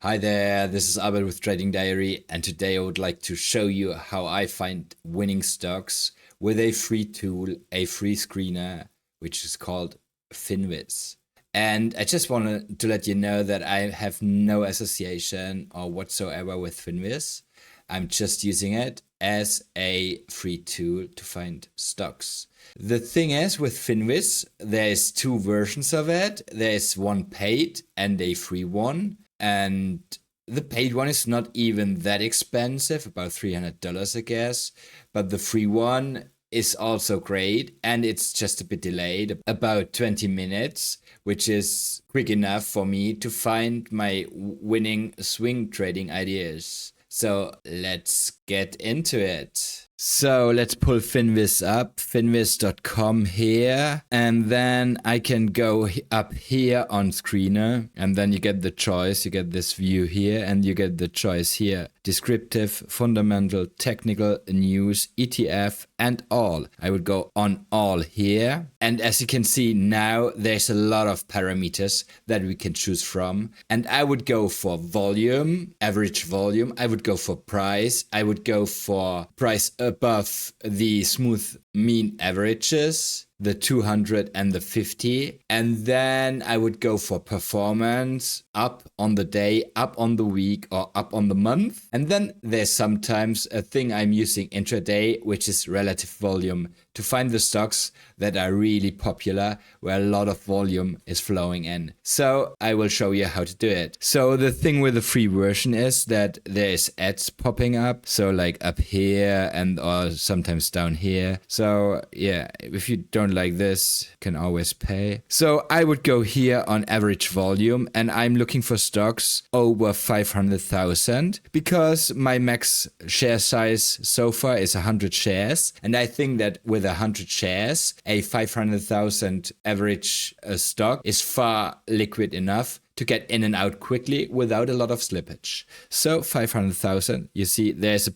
Hi there, this is Albert with Trading Diary, and today I would like to show you how I find winning stocks with a free tool, a free screener, which is called Finviz. And I just wanted to let you know that I have no association or whatsoever with Finviz. I'm just using it as a free tool to find stocks. The thing is, with Finviz, there's two versions of it. There's one paid and a free one. And the paid one is not even that expensive, about $300, I guess. But the free one is also great, and it's just a bit delayed, about 20 minutes, which is quick enough for me to find my winning swing trading ideas. So let's get into it. So let's pull Finviz up, finviz.com here, and then I can go up here on screener, and then you get the choice, you get this view here, and you get the choice here, descriptive, fundamental, technical, news, ETF, and all. I would go on all here, and as you can see now, there's a lot of parameters that we can choose from, and I would go for volume, average volume, I would go for price, I would go for price above the smooth mean averages, the 200 and the 50, and then I would go for performance, up on the day, up on the week, or up on the month. And then there's sometimes a thing I'm using intraday, which is relative volume, to find the stocks that are really popular, where a lot of volume is flowing in. So I will show you how to do it. So the thing with the free version is that there's ads popping up, so like up here and or sometimes down here. So yeah, if you don't like this, you can always pay. So I would go here on average volume, and I'm looking for stocks over 500,000 because my max share size so far is 100 shares, and I think that with 100 shares, a 500,000 average stock is far liquid enough to get in and out quickly without a lot of slippage. So 500,000, you see there's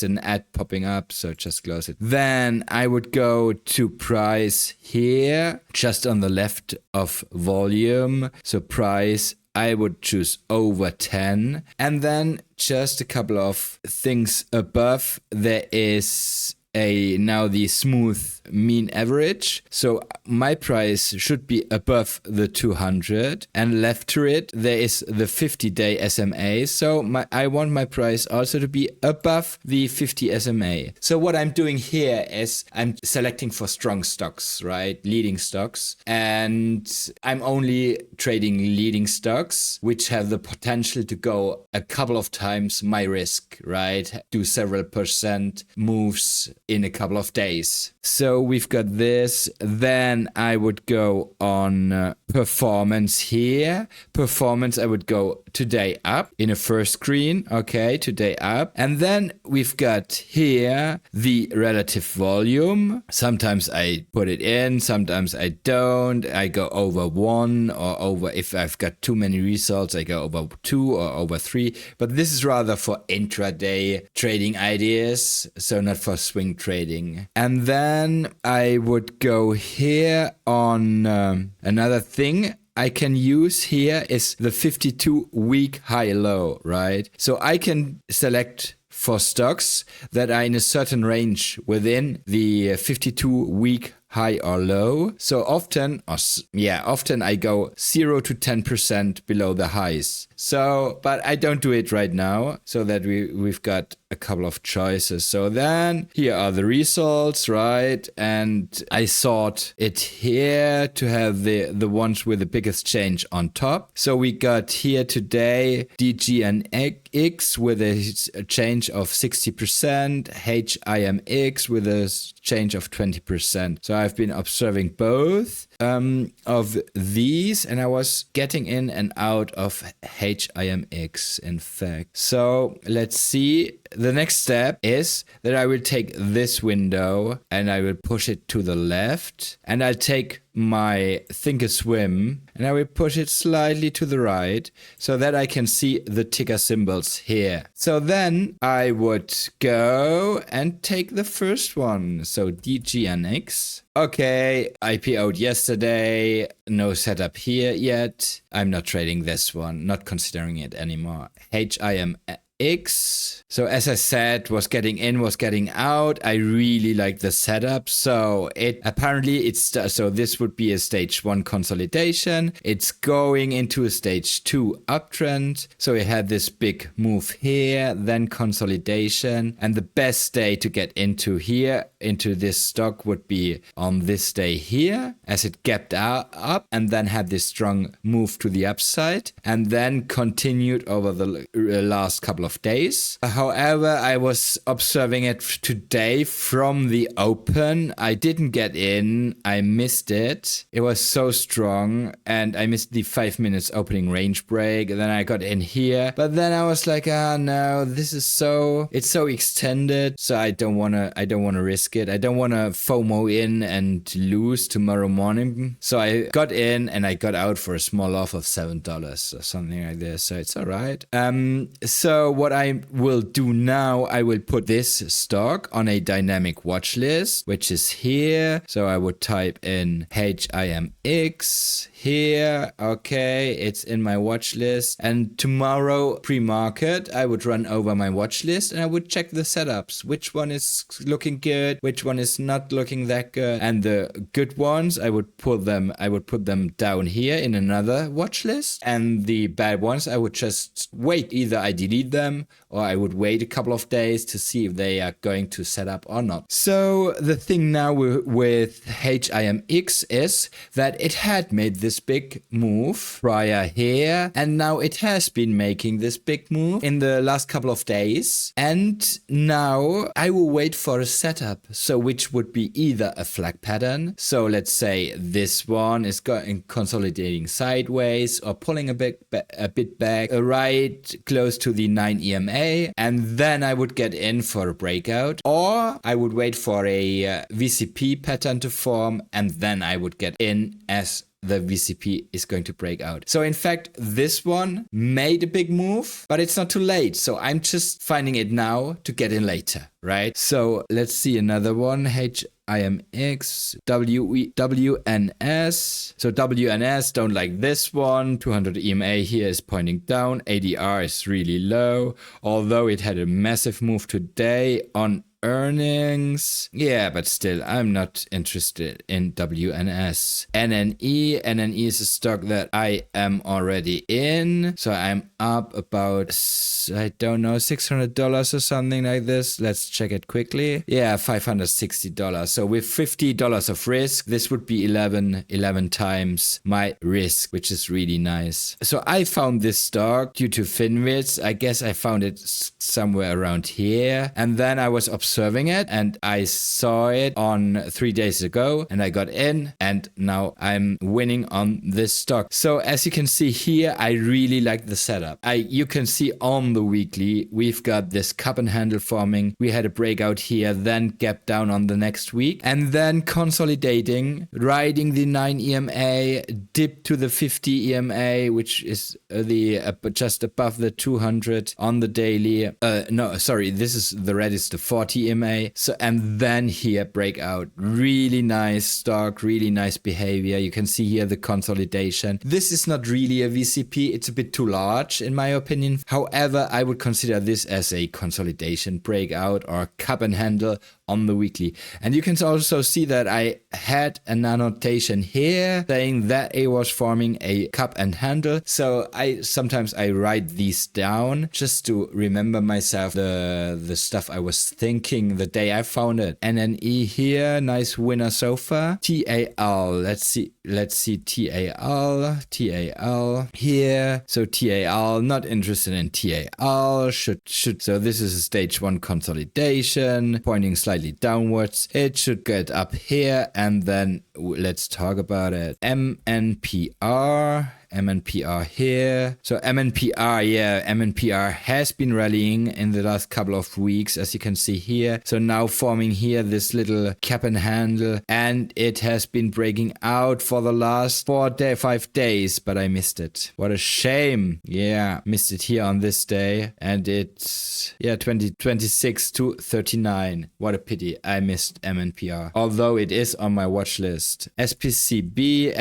an ad popping up, so just close it. Then I would go to price here, just on the left of volume. So price, I would choose over 10. And then just a couple of things above, there is now the smooth mean average. So my price should be above the 200, and left to it there is the 50-day SMA. So I want my price also to be above the 50 SMA. So what I'm doing here is I'm selecting for strong stocks, right? Leading stocks. And I'm only trading leading stocks, which have the potential to go a couple of times my risk, right? Do several percent moves in a couple of days. So we've got this. Then I would go on performance here. Performance, I would go today up in a first screen. Okay, today up. And then we've got here the relative volume. Sometimes I put it in, sometimes I don't. I go over 1 or over, if I've got too many results, I go over 2 or over 3. But this is rather for intraday trading ideas, so not for swing trading. And then I would go here on another thing I can use here is the 52-week high-low, right? So I can select for stocks that are in a certain range within the 52-week high or low. So often I go 0 to 10% below the highs. So, but I don't do it right now, so that we've got a couple of choices. So then here are the results, right? And I sort it here to have the ones with the biggest change on top. So we got here today DGNX with a change of 60%, HIMX with a change of 20%. So I've been observing both of these, and I was getting in and out of HIMX, in fact. So let's see. The next step is that I will take this window and I will push it to the left, and I'll take my Thinkorswim and I will push it slightly to the right so that I can see the ticker symbols here. So then I would go and take the first one. So DGNX. Okay, IPO'd yesterday. No setup here yet. I'm not trading this one, not considering it anymore. HIMX. So as I said, was getting in, was getting out. I really like the setup. So it apparently so this would be a stage 1 consolidation. It's going into a stage 2 uptrend. So it had this big move here, then consolidation. And the best day to get into here, into this stock would be on this day here, as it gapped up and then had this strong move to the upside and then continued over the last couple of days. However, I was observing it today from the open. I didn't get in. I missed it. It was so strong and I missed the 5 minutes opening range break. And then I got in here. But then I was like, no, this is it's so extended. So I don't want to risk it. I don't want to FOMO in and lose tomorrow morning. So I got in and I got out for a small off of $7 or something like this. So it's all right. So what I will do now, I will put this stock on a dynamic watch list, which is here. So I would type in HIMX here. Okay, it's in my watch list. And tomorrow pre-market, I would run over my watch list and I would check the setups. Which one is looking good? Which one is not looking that good? And the good ones, I would put them down here in another watch list. And the bad ones, I would just wait. Either I delete them or I would wait a couple of days to see if they are going to set up or not. So the thing now with HIMX is that it had made this big move prior here, and now it has been making this big move in the last couple of days. And now I will wait for a setup, so which would be either a flag pattern. So let's say this one is going consolidating sideways or pulling a bit back, right close to the 9 EMA, and then I would get in for a breakout, or I would wait for a VCP pattern to form and then I would get in as the VCP is going to break out. So in fact, this one made a big move, but it's not too late. So I'm just finding it now to get in later, right? So let's see another one. HIMX, WNS. So WNS, don't like this one. 200 EMA here is pointing down. ADR is really low, although it had a massive move today on earnings. Yeah, but still, I'm not interested in WNS. NNE is a stock that I am already in. So I'm up about, I don't know, $600 or something like this. Let's check it quickly. Yeah, $560. So with $50 of risk, this would be 11 times my risk, which is really nice. So I found this stock due to Finwits. I guess I found it somewhere around here. And then I was observing it and I saw it on 3 days ago and I got in and now I'm winning on this stock. So as you can see here, I really like the setup. You can see on the weekly, we've got this cup and handle forming. We had a breakout here, then gap down on the next week and then consolidating, riding the 9 EMA, dip to the 50 EMA, which is the just above the 200 on the daily. No, sorry, this is the red is the 40 EMA. So, and then here breakout, really nice stock, really nice behavior. You can see here the consolidation. This is not really a VCP. It's a bit too large in my opinion. However, I would consider this as a consolidation breakout or cup and handle on the weekly. And you can also see that I had an annotation here saying that it was forming a cup and handle. So sometimes I write these down just to remember myself the stuff I was thinking the day I found it. NNE here, nice winner so far. TAL, let's see TAL here. So TAL, not interested in TAL. So this is a stage 1 consolidation, pointing slightly downwards. It should get up here and then let's talk about it. MNPR. MNPR here. So MNPR has been rallying in the last couple of weeks, as you can see here. So now forming here this little cap and handle, and it has been breaking out for the last 5 days, but I missed it. What a shame. Yeah, missed it here on this day, and it's 26 to 39. What a pity. I missed MNPR, although it is on my watch list. SPCB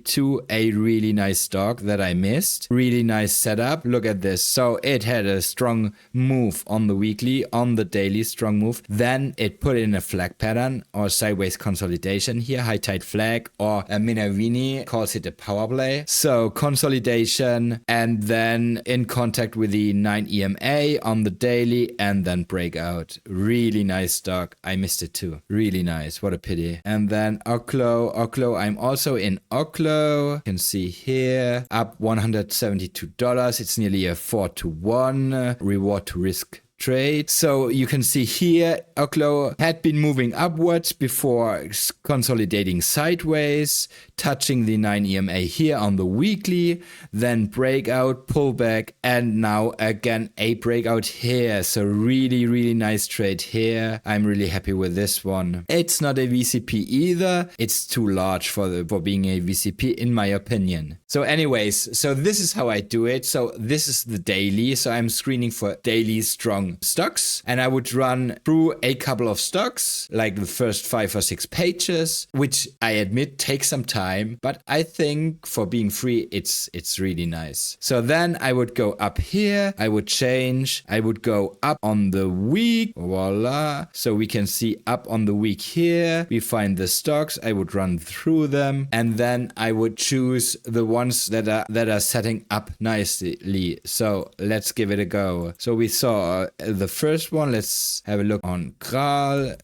to a really nice stock that I missed. Really nice setup. Look at this. So it had a strong move on the weekly, on the daily strong move. Then it put in a flag pattern or sideways consolidation here, high tide flag, or Minavini calls it a power play. So consolidation, and then in contact with the 9 EMA on the daily, and then breakout. Really nice stock. I missed it too. Really nice. What a pity. And then Oklo, I'm also in Oklo. You can see here, up $172. It's nearly a 4-to-1 reward to risk trade. So you can see here, Oklo had been moving upwards before consolidating sideways, touching the 9 EMA here on the weekly, then breakout, pullback, and now again a breakout here. So really, really nice trade here. I'm really happy with this one. It's not a VCP either. It's too large for being a VCP in my opinion. So anyways, so this is how I do it. So this is the daily. So I'm screening for daily strong stocks, and I would run through a couple of stocks, like the first 5 or 6 pages, which I admit takes some time, but I think for being free, it's really nice. So then I would go up here, I would change, I would go up on the week, voila. So we can see up on the week here, we find the stocks, I would run through them, and then I would choose the ones that are setting up nicely. So let's give it a go. So we saw the first one. Let's have a look on Graal,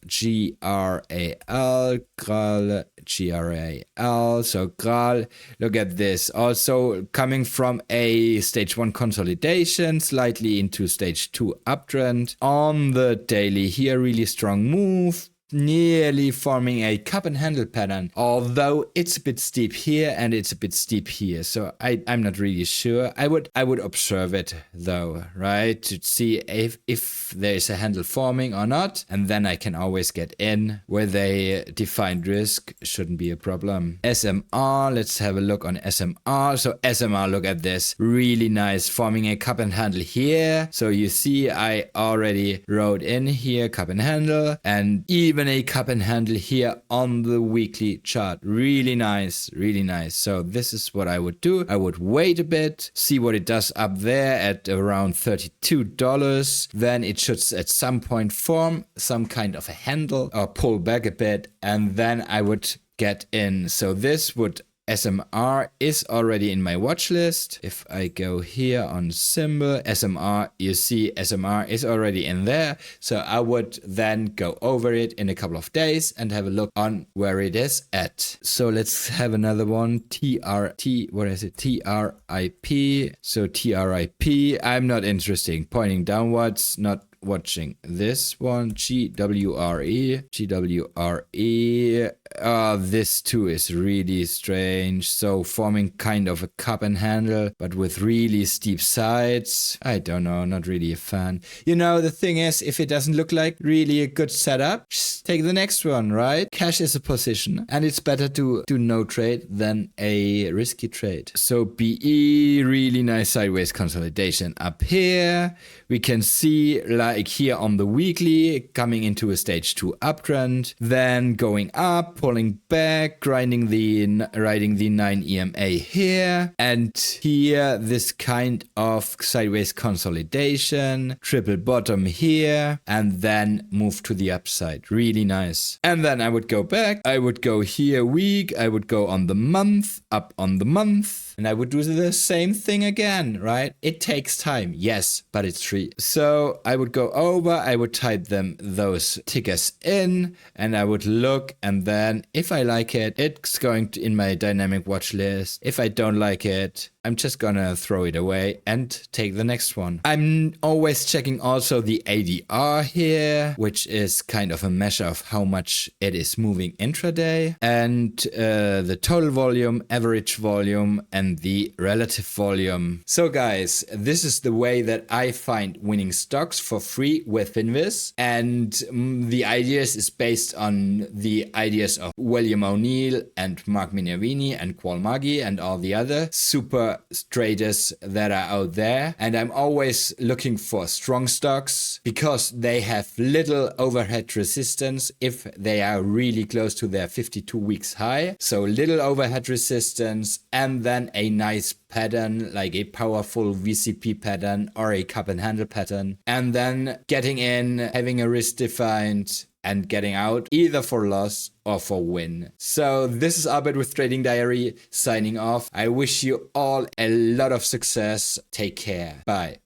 Graal. So Graal, look at this. Also coming from a stage 1 consolidation, slightly into stage 2 uptrend. On the daily here, really strong move. Nearly forming a cup and handle pattern, although it's a bit steep here and it's a bit steep here, so I'm not really sure. I would observe it though, right, to see if there is a handle forming or not, and then I can always get in with a defined risk. Shouldn't be a problem. SMR, let's have a look on SMR. So SMR, look at this, really nice, forming a cup and handle here. So you see I already wrote in here cup and handle, and even a cup and handle here on the weekly chart. Really nice, really nice. So this is what I would do. I would wait a bit, see what it does up there at around $32. Then it should at some point form some kind of a handle or pull back a bit, and then I would get in. So this would SMR is already in my watch list. If I go here on symbol SMR, you see SMR is already in there. So I would then go over it in a couple of days and have a look on where it is at. So let's have another one. What is it? TRIP. So TRIP, I'm not interested. Pointing downwards, not watching this one. GWRE. This too is really strange. So forming kind of a cup and handle, but with really steep sides. I don't know, not really a fan. You know, the thing is, if it doesn't look like really a good setup, just take the next one, right? Cash is a position, and it's better to do no trade than a risky trade. So BE, really nice sideways consolidation up here. We can see like here on the weekly coming into a stage 2 uptrend, then going up, pulling back, riding the 9 EMA here, and here this kind of sideways consolidation, triple bottom here, and then move to the upside. Really nice. And then I would go back, I would go here week, I would go on the month, up on the month, and I would do the same thing again, right? It takes time, yes, but it's free. So I would go over, I would type those tickers in, and I would look, and then if I like it, it's going to in my dynamic watch list. If I don't like it, I'm just gonna throw it away and take the next one. I'm always checking also the ADR here, which is kind of a measure of how much it is moving intraday, and the total volume, average volume, and the relative volume. So guys, this is the way that I find winning stocks for free with Finviz, and the ideas is based on the ideas of William O'Neill and Mark Minervini and Qual Maggi and all the other super traders that are out there. And I'm always looking for strong stocks because they have little overhead resistance if they are really close to their 52 weeks high. So little overhead resistance, and then a nice pattern like a powerful VCP pattern or a cup and handle pattern, and then getting in, having a risk defined, and getting out either for loss or for win. So this is Albert with Trading Diary signing off. I wish you all a lot of success. Take care. Bye.